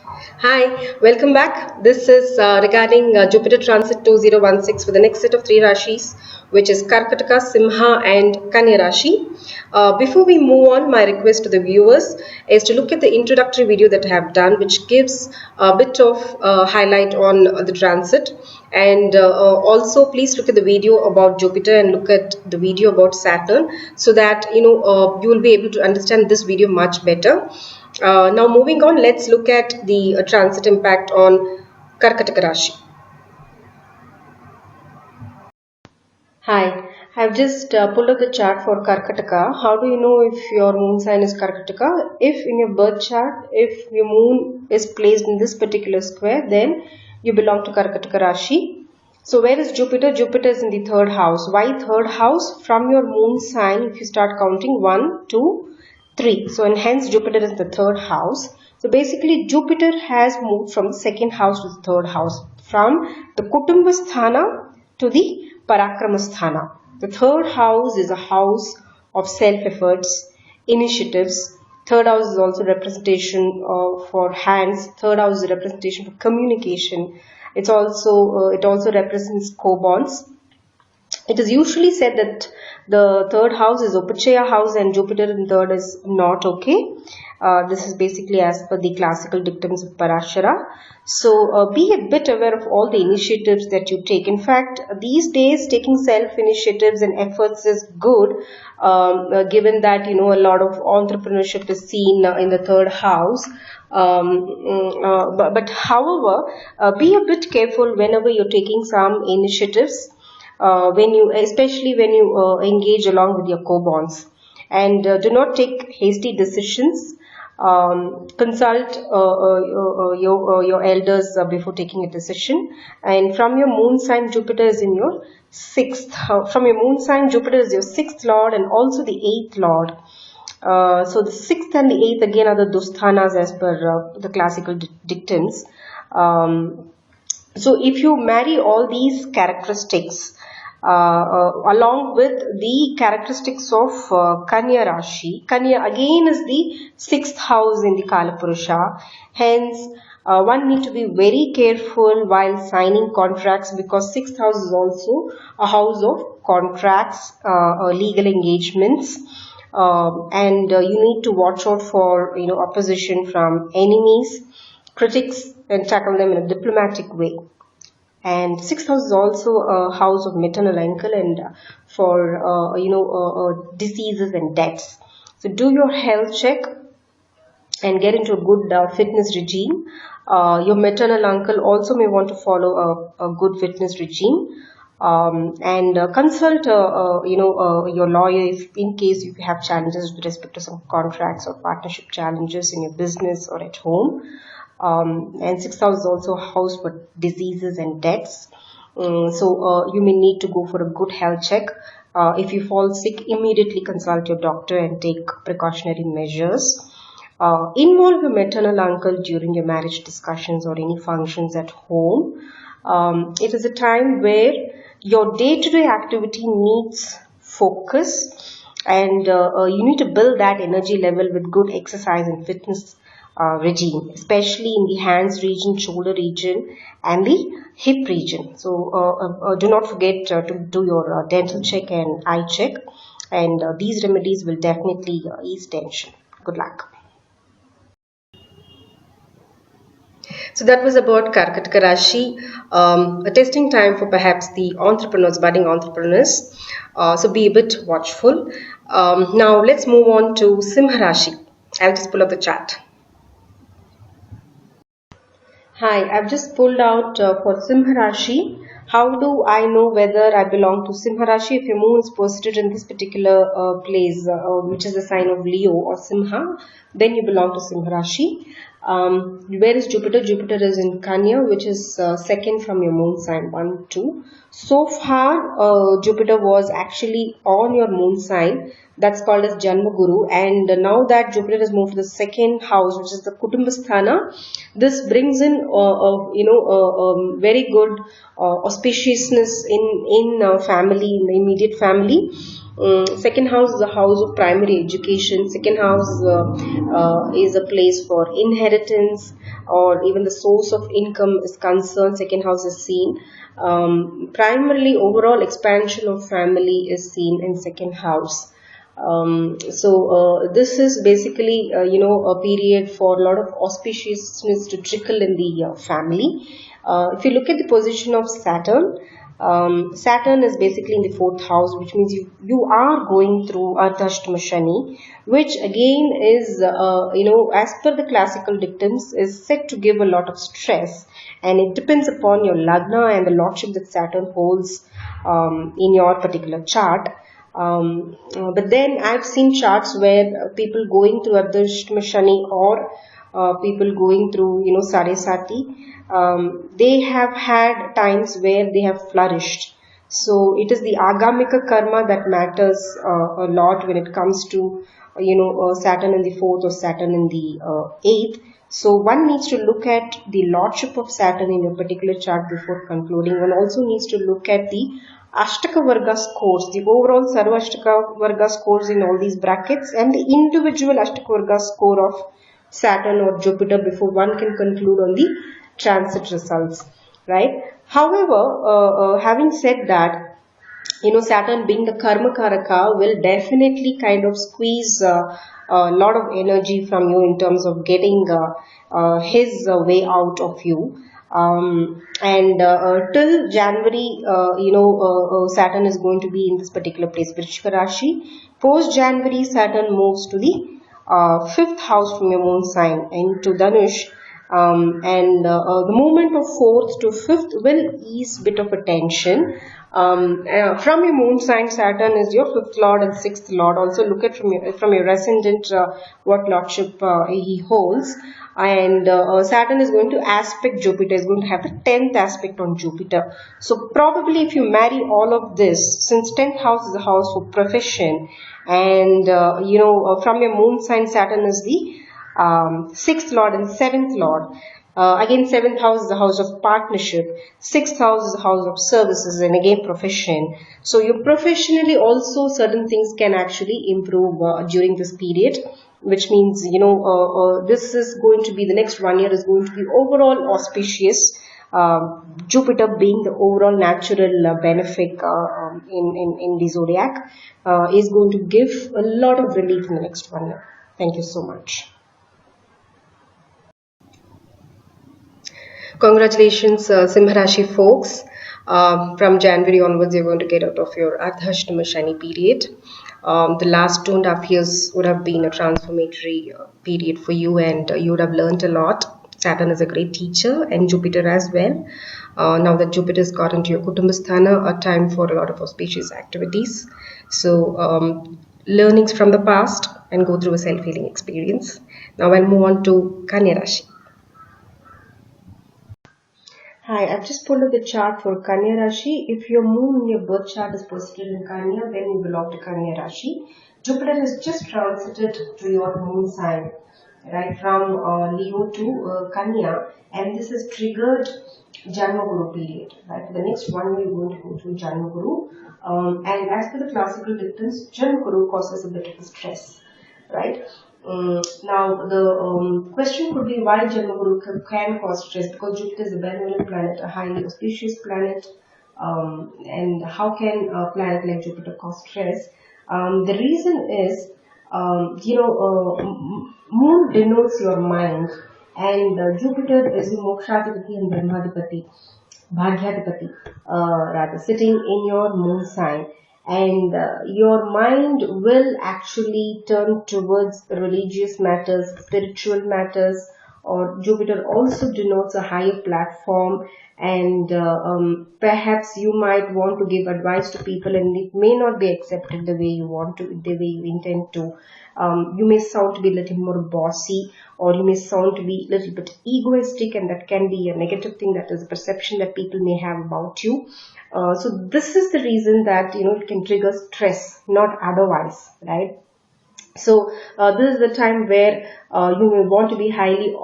Hi, welcome back. This is regarding Jupiter Transit 2016 for the next set of three Rashis, which is Karkataka, Simha, and Kanya Rashi. Before we move on, my request to the viewers is to look at the introductory video that I have done, which gives a bit of highlight on the transit. And also, please look at the video about Jupiter and look at the video about Saturn, so that you will be able to understand this video much better. Now moving on, let's look at the transit impact on Karkataka Rashi. Hi, I've just pulled up the chart for Karkataka. How do you know if your moon sign is Karkataka? If in your birth chart, if your moon is placed in this particular square, then you belong to Karkataka Rashi. So where is Jupiter? Jupiter is in the third house. Why third house? From your moon sign, if you start counting 1, 2, 3. So and hence Jupiter is the third house. So basically Jupiter has moved from the second house to the third house. From the Kutumbasthana to the Parakramasthana. The third house is a house of self-efforts, initiatives. Third house is also representation for hands. Third house is a representation for communication. It also represents co-bonds. It is usually said that the third house is Upachaya house and Jupiter in third is not okay. This is basically as per the classical dictums of Parashara. So be a bit aware of all the initiatives that you take. In fact, these days taking self-initiatives and efforts is good, given that a lot of entrepreneurship is seen in the third house. But however, be a bit careful whenever you're taking some initiatives. Especially when you engage along with your co-bonds, and do not take hasty decisions. Consult your elders before taking a decision. And from your moon sign, Jupiter is in your sixth. From your moon sign, Jupiter is your sixth lord and also the eighth lord. So the sixth and the eighth again are the dusthanas as per the classical dictums. So if you marry all these characteristics along with the characteristics of Kanya Rashi, Kanya again is the sixth house in the Kalapurusha. Hence, one need to be very careful while signing contracts, because sixth house is also a house of contracts, legal engagements. And you need to watch out for opposition from enemies, critics, and tackle them in a diplomatic way. And sixth house is also a house of maternal uncle and for diseases and deaths. So do your health check and get into a good fitness regime. Your maternal uncle also may want to follow a good fitness regime. And consult your lawyer if in case you have challenges with respect to some contracts or partnership challenges in your business or at home. And sixth house is also a house for diseases and deaths. So you may need to go for a good health check. If you fall sick, immediately consult your doctor and take precautionary measures. Involve your maternal uncle during your marriage discussions or any functions at home. It is a time where your day-to-day activity needs focus, and you need to build that energy level with good exercise and fitness regime, especially in the hands region, shoulder region, and the hip region. So do not forget to do your dental check and eye check, and these remedies will definitely ease tension. Good luck. So that was about Karkataka Rashi, a testing time for perhaps the entrepreneurs, budding entrepreneurs. So be a bit watchful. Now let's move on to Simha Rashi. I'll just pull up the chart. Hi, I've just pulled out for Simha Rashi. How do I know whether I belong to Simha Rashi? If your moon is posited in this particular place, which is the sign of Leo or Simha, then you belong to Simha Rashi. Where is Jupiter? Jupiter is in Kanya, which is second from your moon sign, 1, 2. So far, Jupiter was actually on your moon sign. That's called as Janma Guru. And now that Jupiter has moved to the second house, which is the Kutumbasthana, this brings in very good auspiciousness in family, in the immediate family. Second house is a house of primary education. Second house is a place for inheritance. or even the source of income is concerned, second house is seen. Primarily, overall expansion of family is seen in second house. This is basically, a period for a lot of auspiciousness to trickle in the family. If you look at the position of Saturn, Saturn is basically in the fourth house, which means you are going through Ardhashtama Shani, which again is, as per the classical dictums, is said to give a lot of stress, and it depends upon your Lagna and the lordship that Saturn holds in your particular chart. But then I've seen charts where people going through Ardhashtama Shani or people going through, Saresati, they have had times where they have flourished. So it is the Agamika karma that matters a lot when it comes to, Saturn in the fourth or Saturn in the eighth. So one needs to look at the lordship of Saturn in a particular chart before concluding. One also needs to look at the Ashtaka Varga scores, the overall Sarva Ashtaka Varga scores in all these brackets, and the individual Ashtaka Varga score of Saturn or Jupiter before one can conclude on the transit results, right? However, having said that, Saturn being the karma karaka will definitely kind of squeeze a lot of energy from you in terms of getting his way out of you. Till January, Saturn is going to be in this particular place, Vrishka Rashi. Post January, Saturn moves to the fifth house from your moon sign into Dhanush. The movement of fourth to fifth will ease bit of a tension. From your moon sign, Saturn is your fifth lord and sixth lord. Also look at from your ascendant what lordship he holds. And Saturn is going to aspect Jupiter, is going to have a 10th aspect on Jupiter. So probably if you marry all of this, since 10th house is a house for profession, and from your moon sign, Saturn is the sixth lord and seventh lord. Again, seventh house is the house of partnership. Sixth house is the house of services, and again profession. So you professionally also certain things can actually improve during this period, which means this is going to be the next 1 year is going to be overall auspicious. Jupiter being the overall natural benefic in the zodiac is going to give a lot of relief in the next 1 year. Thank you so much. Congratulations, Simha Rashi folks. From January onwards, you're going to get out of your Ardhashtama Shani period. The last 2.5 years would have been a transformatory period for you, and you would have learned a lot. Saturn is a great teacher, and Jupiter as well. Now that Jupiter has got into your Kutumbasthana, a time for a lot of auspicious activities. So, learnings from the past and go through a self-healing experience. Now I'll move on to Kanya Rashi. Hi, I've just pulled up the chart for Kanya Rashi. If your moon in your birth chart is posited in Kanya, then you belong to Kanya Rashi. Jupiter has just transited to your moon sign, right, from Leo to Kanya, and this has triggered Janma Guru period, right? For the next 1 year, you're going to go through Janma Guru. And as per the classical dictums, Janma Guru causes a bit of a stress, right? Now, the question could be why Janma Guru can cause stress, because Jupiter is a benevolent planet, a highly auspicious planet, and how can a planet like Jupiter cause stress? The reason is, moon denotes your mind, and Jupiter is the Mokshadipati and Brahmadipati, Bhagyadipati, rather, sitting in your moon sign. And your mind will actually turn towards religious matters, spiritual matters, or Jupiter also denotes a higher platform, and perhaps you might want to give advice to people and it may not be accepted the way you want to, the way you intend to. You may sound to be a little more bossy, or you may sound to be a little bit egoistic, and that can be a negative thing. That is a perception that people may have about you. So this is the reason that it can trigger stress, not otherwise, right? So this is the time where you may want to be highly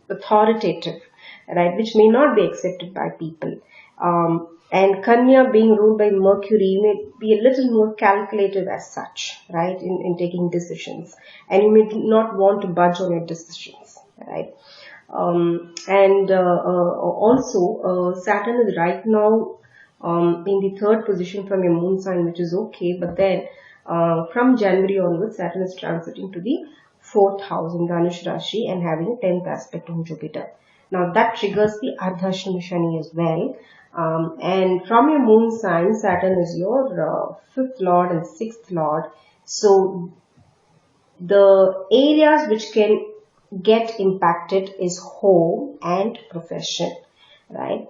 authoritative, right, which may not be accepted by people. And Kanya being ruled by Mercury, you may be a little more calculative as such, right, in taking decisions, and you may not want to budge on your decisions, right. And also Saturn is right now in the third position from your moon sign, which is okay. But then from January onwards, Saturn is transiting to the fourth house in Dhanush Rashi and having a 10th aspect on Jupiter. Now that triggers the Ardhashram Shani as well. And from your moon sign, Saturn is your fifth lord and sixth lord. So the areas which can get impacted is home and profession, right?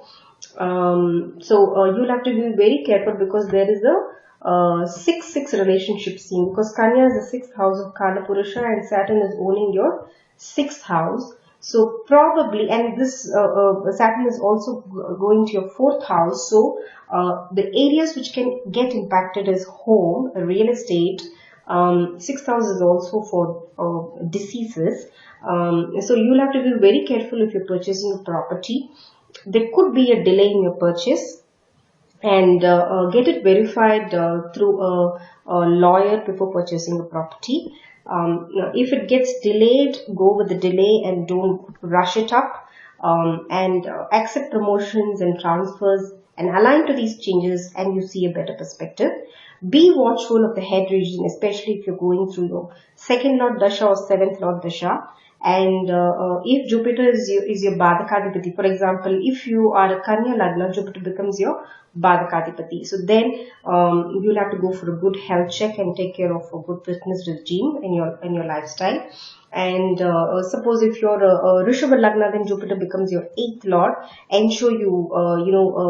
You'll have to be very careful because there is a 6-6 relationship scene, because Kanya is the sixth house of Kala Purusha and Saturn is owning your sixth house. So probably, and this Saturn is also going to your fourth house. So the areas which can get impacted is home, real estate. Sixth house is also for diseases. So you'll have to be very careful if you're purchasing a property. There could be a delay in your purchase, and get it verified through a lawyer before purchasing a property. If it gets delayed, go with the delay and don't rush it up, and accept promotions and transfers and align to these changes, and you see a better perspective. Be watchful of the head region, especially if you're going through your second lord dasha or seventh lord dasha. And if Jupiter is your Badakadipati, for example, if you are a Kanya Lagna, Jupiter becomes your Badakadipati. So then you'll have to go for a good health check and take care of a good fitness regime in your lifestyle. And suppose if you're a Rishabha Lagna, then Jupiter becomes your eighth lord. Ensure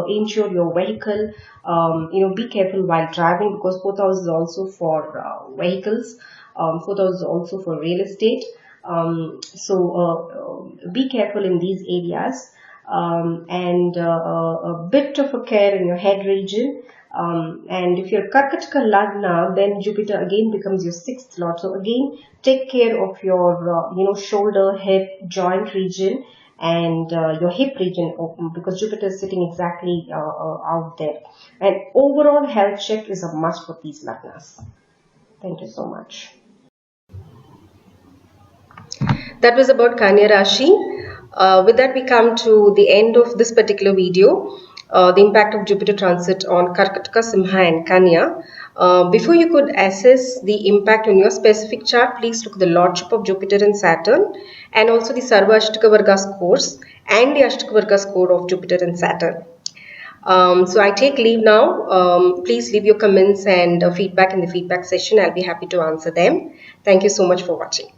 insure your vehicle. Be careful while driving, because fourth house is also for vehicles. Fourth house is also for real estate. Be careful in these areas, and a bit of a care in your head region. And if you're Karkataka Lagna, then Jupiter again becomes your sixth lord. So again, take care of your shoulder, hip, joint region, and your hip region, because Jupiter is sitting exactly out there. And overall health check is a must for these Lagnas. Thank you so much. That was about Kanya Rashi. With that, we come to the end of this particular video, the impact of Jupiter transit on Karkataka, Simha and Kanya. Before you could assess the impact on your specific chart, please look at the Lordship of Jupiter and Saturn, and also the Sarva Ashtaka Varga scores and the Ashtaka Varga score of Jupiter and Saturn. So I take leave now. Please leave your comments and feedback in the feedback session. I'll be happy to answer them. Thank you so much for watching.